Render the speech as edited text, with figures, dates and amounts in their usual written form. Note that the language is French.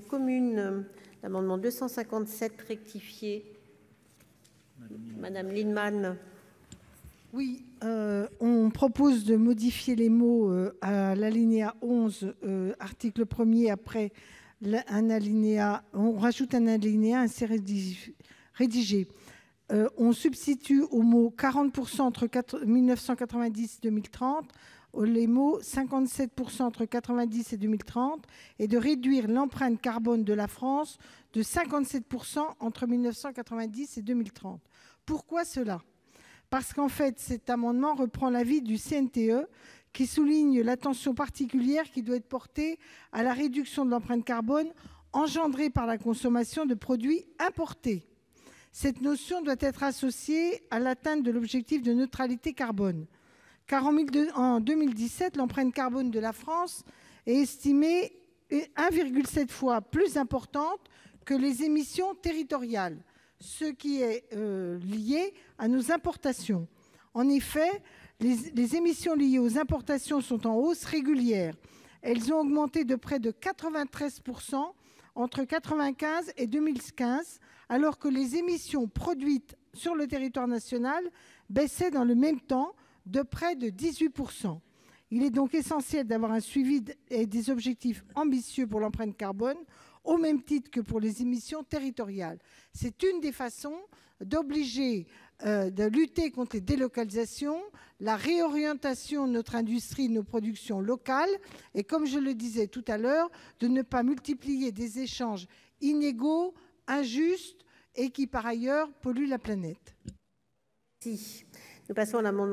Commune, l'amendement 257 rectifié. Madame Lienemann. Oui, on propose de modifier les mots à l'alinéa 11, article 1er, après un alinéa, on rajoute un alinéa ainsi rédigé. On substitue au mot 40% entre 1990 et 2030 les mots 57% entre 1990 et 2030 et de réduire l'empreinte carbone de la France de 57% entre 1990 et 2030. Pourquoi cela ? Parce qu'en fait, cet amendement reprend l'avis du CNTE qui souligne l'attention particulière qui doit être portée à la réduction de l'empreinte carbone engendrée par la consommation de produits importés. Cette notion doit être associée à l'atteinte de l'objectif de neutralité carbone. Car en 2017, l'empreinte carbone de la France est estimée 1,7 fois plus importante que les émissions territoriales, ce qui est lié à nos importations. En effet, les émissions liées aux importations sont en hausse régulière. Elles ont augmenté de près de 93% entre 1995 et 2015, alors que les émissions produites sur le territoire national baissaient dans le même temps de près de 18%. Il est donc essentiel d'avoir un suivi et des objectifs ambitieux pour l'empreinte carbone, au même titre que pour les émissions territoriales. C'est une des façons d'obliger, de lutter contre les délocalisations, la réorientation de notre industrie, de nos productions locales, et comme je le disais tout à l'heure, de ne pas multiplier des échanges inégaux, injustes et qui, par ailleurs, polluent la planète. Si. Nous passons à l'amendement